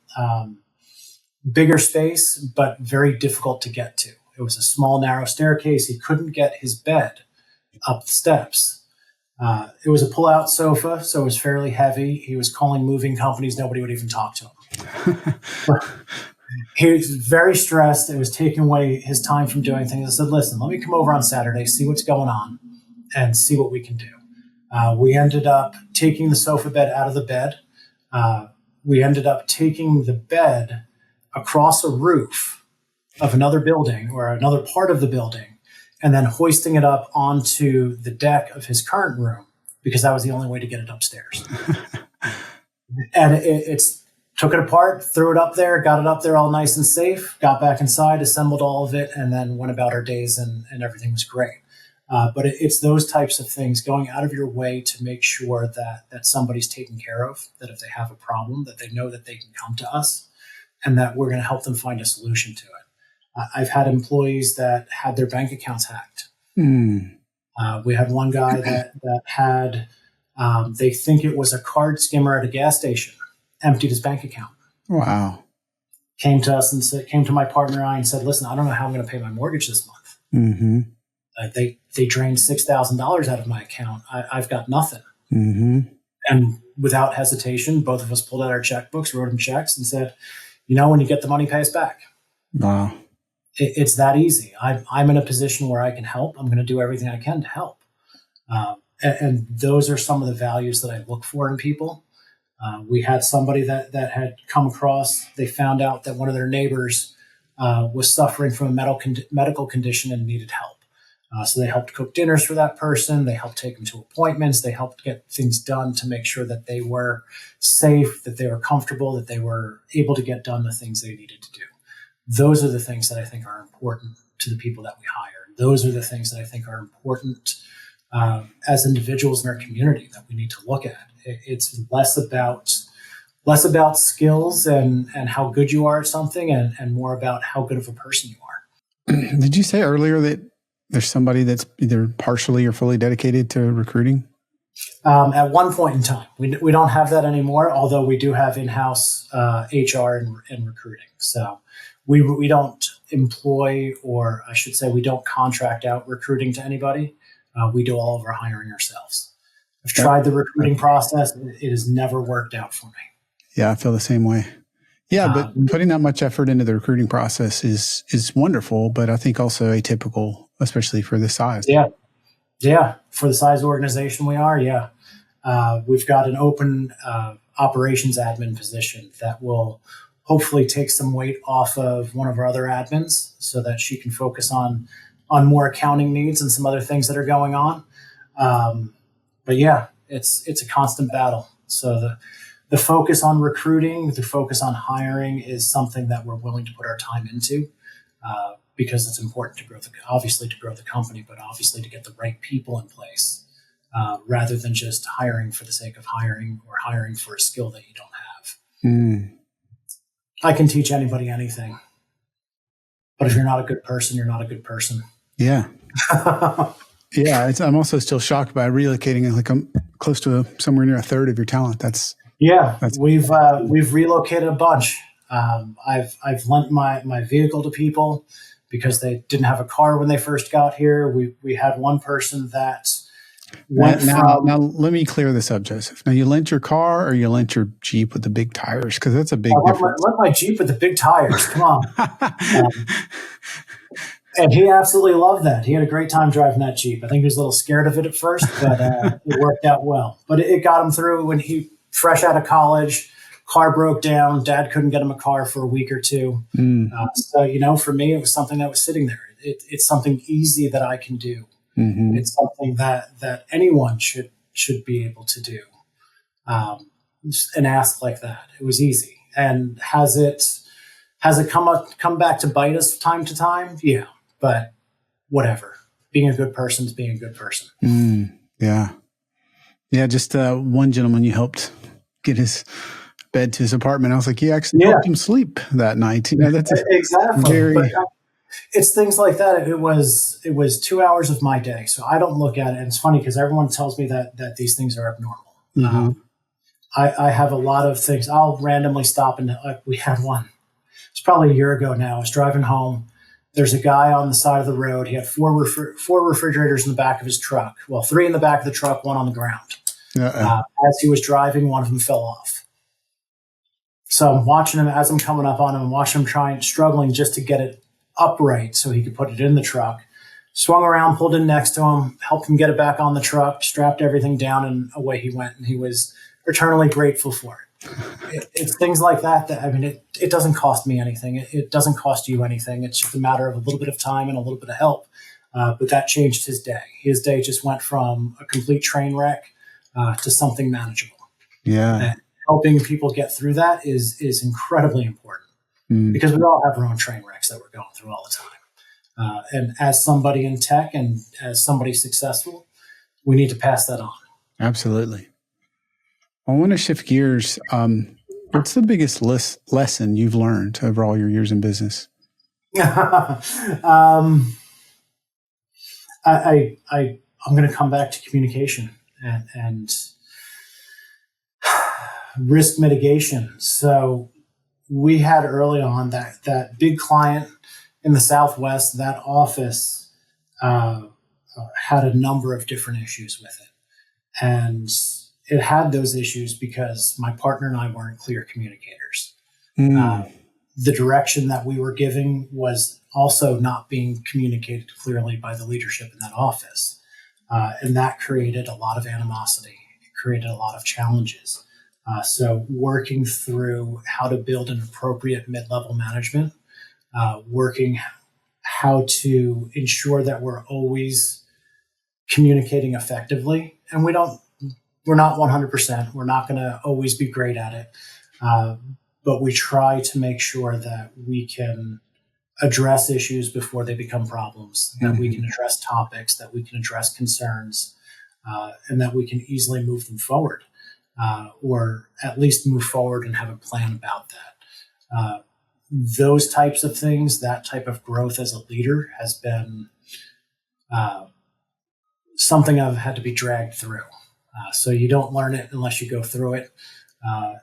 bigger space, but very difficult to get to. It was a small, narrow staircase. He couldn't get his bed up the steps. It was a pull-out sofa, so it was fairly heavy. He was calling moving companies. Nobody would even talk to him. He was very stressed. It was taking away his time from doing things. I said, listen, let me come over on Saturday, see what's going on, and see what we can do. We ended up taking the sofa bed out of the bed. We ended up taking the bed across a roof of another building or another part of the building, and then hoisting it up onto the deck of his current room because that was the only way to get it upstairs. And it's took it apart, threw it up there, got it up there all nice and safe, got back inside, assembled all of it, and then went about our days and everything was great. But it's those types of things, going out of your way to make sure that somebody's taken care of, that if they have a problem, that they know that they can come to us and that we're going to help them find a solution to it. I've had employees that had their bank accounts hacked. We had one guy that had, they think it was a card skimmer at a gas station, emptied his bank account. Wow. Came to us and came to my partner and I and said, listen, I don't know how I'm going to pay my mortgage this month. They drained $6,000 out of my account. I've got nothing. And without hesitation, both of us pulled out our checkbooks, wrote him checks and said, when you get the money, pay us back. Wow. It's that easy. I'm in a position where I can help. I'm going to do everything I can to help. And those are some of the values that I look for in people. We had somebody that had come across, they found out that one of their neighbors was suffering from a medical condition and needed help. So they helped cook dinners for that person. They helped take them to appointments. They helped get things done to make sure that they were safe, that they were comfortable, that they were able to get done the things they needed to do. Those are the things that I think are important to the people that we hire. Those are the things that I think are important as individuals in our community that we need to look at. It's less about skills and how good you are at something and more about how good of a person you are. Did you say earlier that there's somebody that's either partially or fully dedicated to recruiting? At one point in time, we don't have that anymore, although we do have in-house HR and recruiting. So we don't employ, or I should say we don't contract out recruiting to anybody. We do all of our hiring ourselves. I've tried the recruiting process. It has never worked out for me. Yeah, I feel the same way. Yeah, but putting that much effort into the recruiting process is wonderful, but I think also atypical, especially for this size. Yeah. For the size organization we are, yeah. We've got an open operations admin position that will hopefully take some weight off of one of our other admins so that she can focus on more accounting needs and some other things that are going on. But yeah, it's a constant battle. So the focus on recruiting, the focus on hiring is something that we're willing to put our time into because it's important to grow the company, but obviously to get the right people in place rather than just hiring for the sake of hiring or hiring for a skill that you don't have. I can teach anybody anything, but if you're not a good person, you're not a good person. Yeah. Yeah, I'm also still shocked by relocating. Like I'm close to somewhere near a third of your talent. That's We've relocated a bunch. I've lent my vehicle to people because they didn't have a car when they first got here. We had one person that went now let me clear this up, Joseph. Now you lent your car or you lent your Jeep with the big tires? Because that's a big difference. I lent my Jeep with the big tires. Come on. And he absolutely loved that. He had a great time driving that Jeep. I think he was a little scared of it at first, but it worked out well. But it got him through when he, fresh out of college, car broke down. Dad couldn't get him a car for a week or two. So, for me, it was something that was sitting there. It's something easy that I can do. Mm-hmm. It's something that anyone should be able to do. An ask like that, it was easy. And has it come back to bite us time to time? Yeah. But whatever. Being a good person is being a good person. Yeah. Yeah. Just one gentleman you helped get his bed to his apartment. I was like, you actually helped him sleep that night. That's exactly. But it's things like that. It was 2 hours of my day. So I don't look at it. And it's funny because everyone tells me that these things are abnormal. Mm-hmm. I have a lot of things. I'll randomly stop and we had one. It's probably a year ago now. I was driving home. There's a guy on the side of the road. He had four refrigerators in the back of his truck. Well, 3 in the back of the truck, 1 on the ground. As he was driving, one of them fell off. So I'm watching him as I'm coming up on him. I'm watching him struggling just to get it upright so he could put it in the truck. Swung around, pulled in next to him, helped him get it back on the truck, strapped everything down, and away he went. And he was eternally grateful for it. It's things like that it doesn't cost me anything. It doesn't cost you anything. It's just a matter of a little bit of time and a little bit of help. But that changed his day. His day just went from a complete train wreck to something manageable. Yeah. And helping people get through that is incredibly important because we all have our own train wrecks that we're going through all the time. And as somebody in tech and as somebody successful, we need to pass that on. Absolutely. I want to shift gears. What's the biggest lesson you've learned over all your years in business? I'm going to come back to communication and risk mitigation. So we had early on that big client in the Southwest. That office had a number of different issues with it, and it had those issues because my partner and I weren't clear communicators. The direction that we were giving was also not being communicated clearly by the leadership in that office. And that created a lot of animosity. It created a lot of challenges. So working through how to build an appropriate mid-level management, working how to ensure that we're always communicating effectively. And we're not 100%. We're not going to always be great at it. But we try to make sure that we can address issues before they become problems, that we can address topics, that we can address concerns, and that we can easily move them forward, or at least move forward and have a plan about that. Those types of things, that type of growth as a leader has been something I've had to be dragged through. So you don't learn it unless you go through it.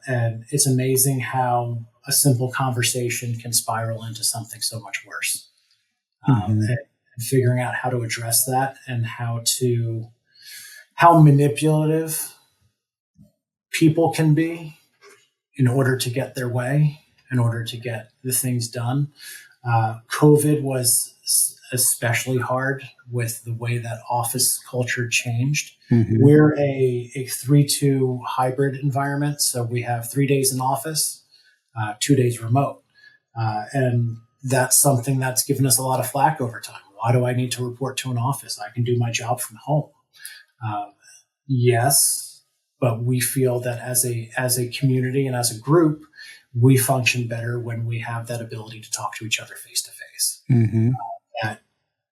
And it's amazing how a simple conversation can spiral into something so much worse. And figuring out how to address that and how manipulative people can be in order to get their way, in order to get the things done. COVID was especially hard with the way that office culture changed. We're a 3-2 hybrid environment. So we have 3 days in office, 2 days remote. And that's something that's given us a lot of flack over time. Why do I need to report to an office? I can do my job from home. Yes, but we feel that as a community and as a group, we function better when we have that ability to talk to each other face to face. That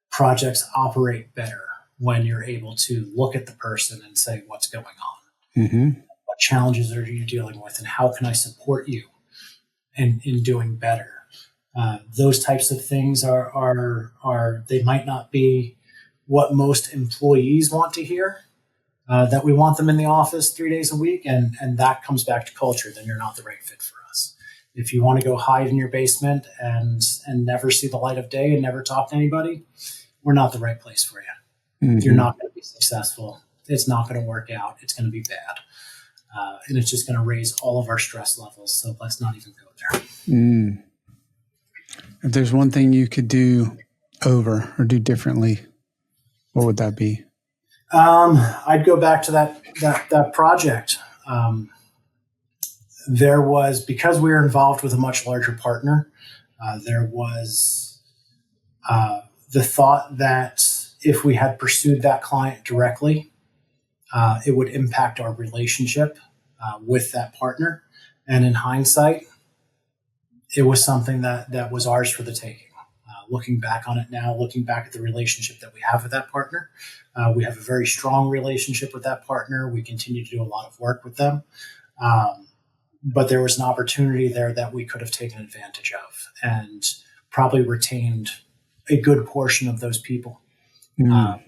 projects operate better when you're able to look at the person and say, what's going on? What challenges are you dealing with? And how can I support you in doing better? Those types of things are they might not be what most employees want to hear, that we want them in the office 3 days a week. And that comes back to culture. Then you're not the right fit for us. If you want to go hide in your basement and never see the light of day and never talk to anybody, we're not the right place for you. Mm-hmm. You're not going to be successful. It's not going to work out. It's going to be bad. And it's just going to raise all of our stress levels. So let's not even go there. Mm. If there's one thing you could do over or do differently, what would that be? I'd go back to that project. There was, because we were involved with a much larger partner, there was the thought that if we had pursued that client directly, it would impact our relationship with that partner. And in hindsight, it was something that was ours for the taking. Looking back on it now, looking back at the relationship that we have with that partner, we have a very strong relationship with that partner. We continue to do a lot of work with them. But there was an opportunity there that we could have taken advantage of and probably retained a good portion of those people. Mm.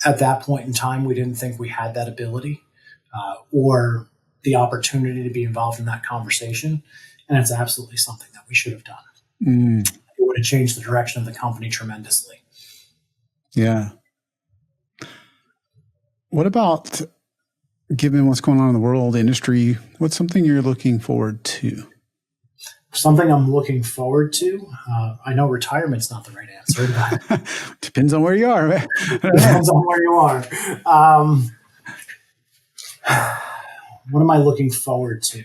At that point in time, we didn't think we had that ability or the opportunity to be involved in that conversation. And it's absolutely something that we should have done. Mm. It would have changed the direction of the company tremendously. Yeah. What about, given what's going on in the world, industry, what's something you're looking forward to? Something I'm looking forward to? I know retirement's not the right answer. But depends on where you are. Right? Depends on where you are. What am I looking forward to?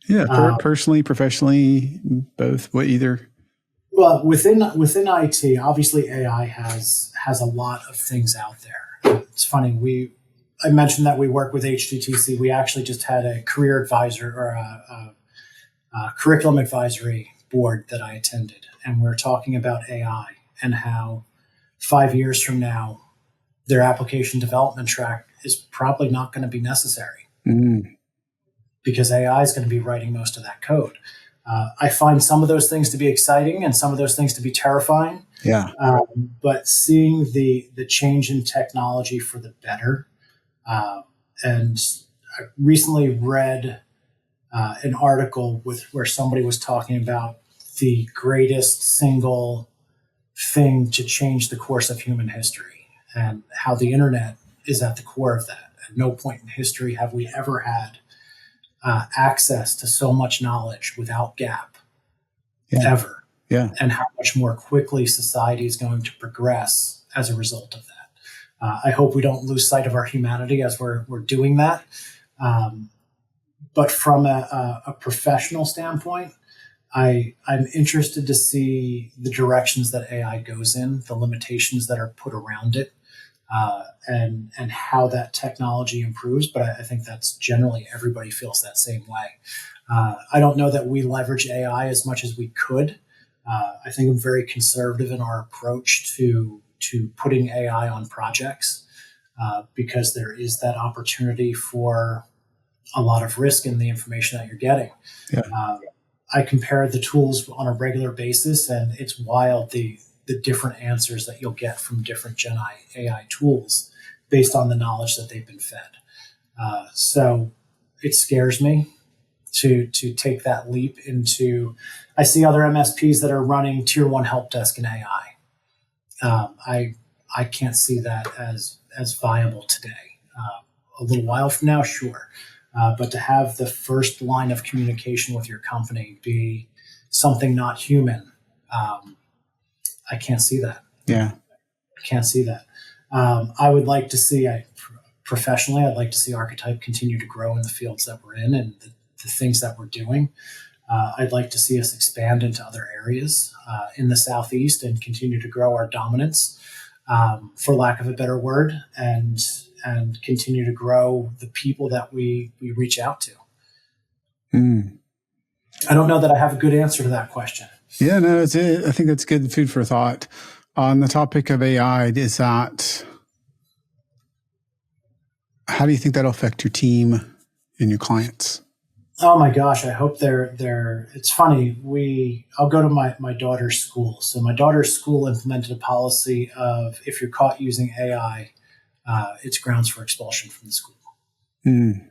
Yeah, personally, professionally, both. What either? Well, within IT, obviously AI has a lot of things out there. It's funny. I mentioned that we work with HTTC. We actually just had a career advisor or a curriculum advisory board that I attended, and we're talking about AI and how 5 years from now, their application development track is probably not going to be necessary because AI is going to be writing most of that code. I find some of those things to be exciting and some of those things to be terrifying. Yeah. But seeing the change in technology for the better, and I recently read an article where somebody was talking about the greatest single thing to change the course of human history and how the internet is at the core of that. At no point in history have we ever had access to so much knowledge without gap, ever. Yeah. And how much more quickly society is going to progress as a result of that. I hope we don't lose sight of our humanity as we're doing that. But from a professional standpoint, I'm interested to see the directions that AI goes in, the limitations that are put around it, and how that technology improves. But I think that's generally everybody feels that same way. I don't know that we leverage AI as much as we could. I think I'm very conservative in our approach to putting AI on projects because there is that opportunity for a lot of risk in the information that you're getting. Yeah. I compare the tools on a regular basis, and it's wild the different answers that you'll get from different Gen AI tools based on the knowledge that they've been fed. So it scares me to take that leap into. I see other MSPs that are running tier 1 help desk in AI. I can't see that as viable today. A little while from now, sure. But to have the first line of communication with your company be something not human, I can't see that. Yeah. I can't see that. I would like to see, professionally, I'd like to see Archetype continue to grow in the fields that we're in and the things that we're doing. I'd like to see us expand into other areas in the Southeast and continue to grow our dominance, for lack of a better word, and continue to grow the people that we reach out to. I don't know that I have a good answer to that question. Yeah, no, I think that's good food for thought. On the topic of AI, how do you think that'll affect your team and your clients? Oh my gosh, I hope they're it's funny. I'll go to my daughter's school. So my daughter's school implemented a policy of if you're caught using AI, it's grounds for expulsion from the school. Mm.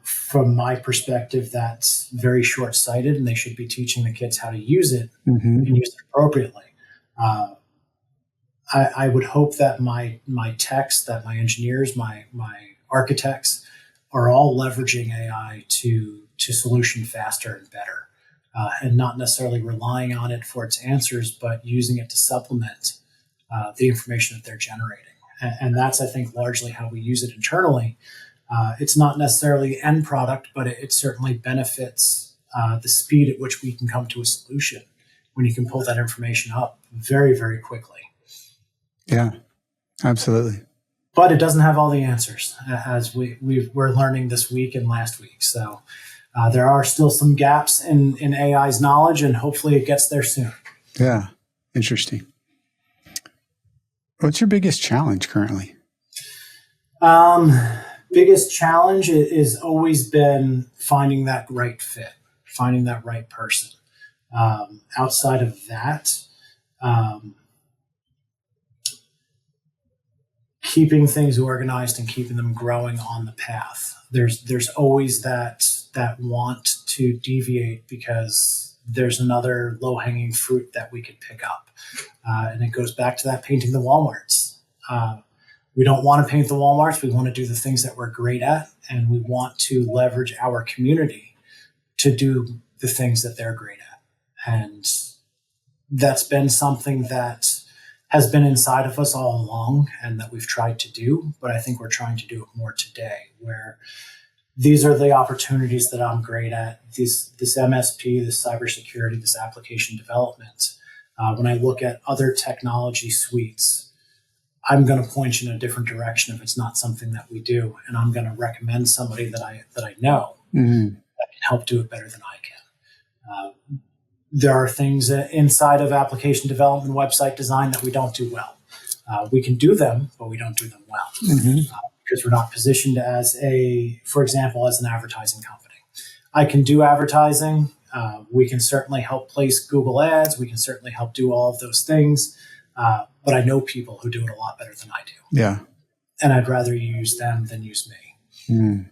From my perspective, that's very short-sighted, and they should be teaching the kids how to use it Mm-hmm. and use it appropriately. I would hope that my techs, that my engineers, my architects are all leveraging AI to solution faster and better, and not necessarily relying on it for its answers, but using it to supplement the information that they're generating. And that's, I think, largely how we use it internally. It's not necessarily the end product, but it certainly benefits the speed at which we can come to a solution when you can pull that information up very, very quickly. Yeah, absolutely. But it doesn't have all the answers, as we're learning this week and last week. So there are still some gaps in AI's knowledge, and hopefully it gets there soon. Yeah, interesting. What's your biggest challenge currently? Biggest challenge is always been finding that right fit, finding that right person. Outside of that, keeping things organized and keeping them growing on the path. There's always that want to deviate because there's another low-hanging fruit that we could pick up. And it goes back to that painting the Walmarts. We don't want to paint the Walmarts. We want to do the things that we're great at, and we want to leverage our community to do the things that they're great at. And that's been something that has been inside of us all along and that we've tried to do, but I think we're trying to do it more today, where these are the opportunities that I'm great at. This MSP, this cybersecurity, this application development. When I look at other technology suites, I'm going to point you in a different direction if it's not something that we do, and I'm going to recommend somebody that I know that can help do it better than I can. There are things inside of application development, website design that we don't do well. We can do them, but we don't do them well because we're not positioned as for example, as an advertising company. I can do advertising. We can certainly help place Google ads. We can certainly help do all of those things. But I know people who do it a lot better than I do. Yeah. And I'd rather use them than use me.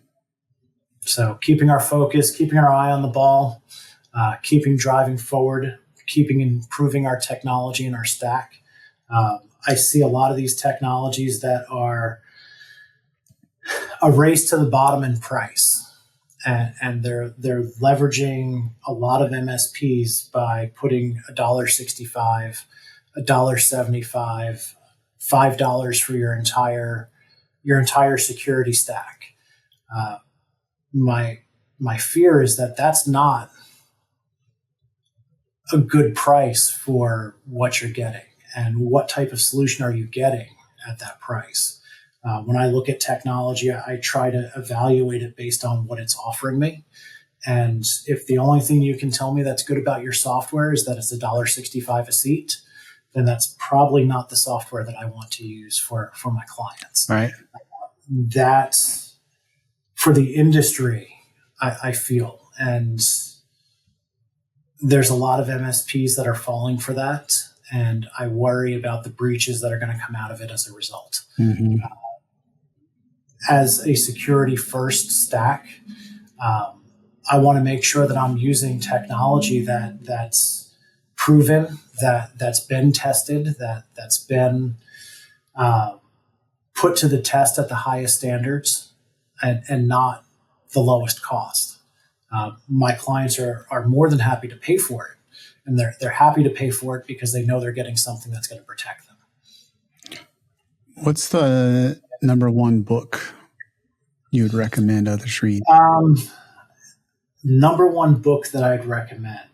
So keeping our focus, keeping our eye on the ball, keeping driving forward, keeping improving our technology and our stack. I see a lot of these technologies that are a race to the bottom in price. And they're leveraging a lot of MSPs by putting $1.65, $1.75, $5 for your entire security stack. My fear is that that's not a good price for what you're getting, and what type of solution are you getting at that price. When I look at technology, I try to evaluate it based on what it's offering me. And if the only thing you can tell me that's good about your software is that it's $1.65 a seat, then that's probably not the software that I want to use for my clients. Right. That for the industry, I feel, and there's a lot of MSPs that are falling for that, and I worry about the breaches that are going to come out of it as a result. As a security first stack, I want to make sure that I'm using technology that's proven, that's been tested, that's been put to the test at the highest standards, and not the lowest cost. My clients are more than happy to pay for it, and they're happy to pay for it because they know they're getting something that's going to protect them. What's the number one book you would recommend others read? Number one book that I'd recommend.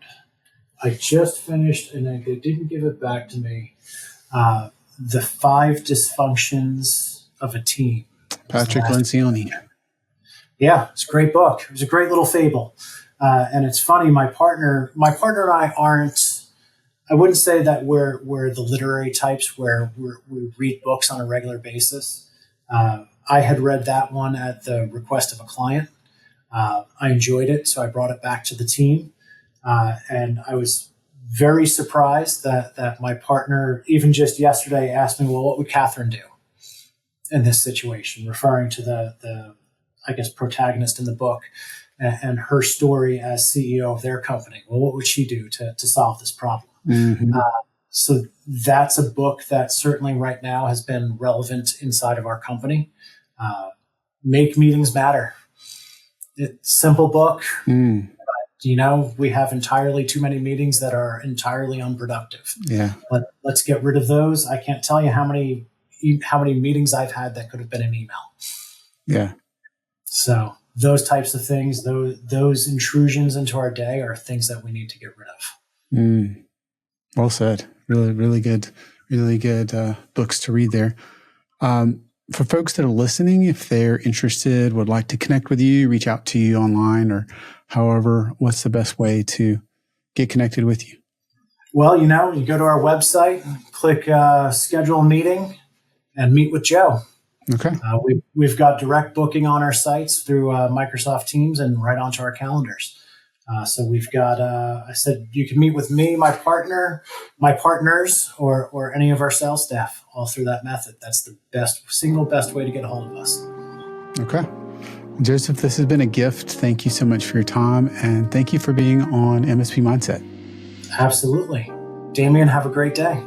I just finished, and they didn't give it back to me, The 5 Dysfunctions of a Team. Patrick Lencioni. Yeah, it's a great book. It was a great little fable. And it's funny, my partner and I aren't, I wouldn't say that we're the literary types where we read books on a regular basis. I had read that one at the request of a client. I enjoyed it, so I brought it back to the team. And I was very surprised that my partner, even just yesterday, asked me, well, what would Catherine do in this situation, referring to the I guess, protagonist in the book and her story as CEO of their company. Well, what would she do to solve this problem? Mm-hmm. So that's a book that certainly right now has been relevant inside of our company. Make meetings matter. It's a simple book. We have entirely too many meetings that are entirely unproductive. Yeah. Let's get rid of those. I can't tell you how many meetings I've had that could have been an email. Yeah. So those types of things, those intrusions into our day are things that we need to get rid of. Well said. Really, really good books to read there. For folks that are listening, if they're interested, would like to connect with you, reach out to you online or however, what's the best way to get connected with you? Well, you go to our website, click schedule a meeting, and meet with Joe. Okay. We've got direct booking on our sites through Microsoft Teams and right onto our calendars. So we've got, I said, you can meet with me, my partner, my partners, or any of our sales staff all through that method. That's the single best way to get a hold of us. Okay. Joseph, this has been a gift. Thank you so much for your time. And thank you for being on MSP Mindset. Absolutely. Damien, have a great day.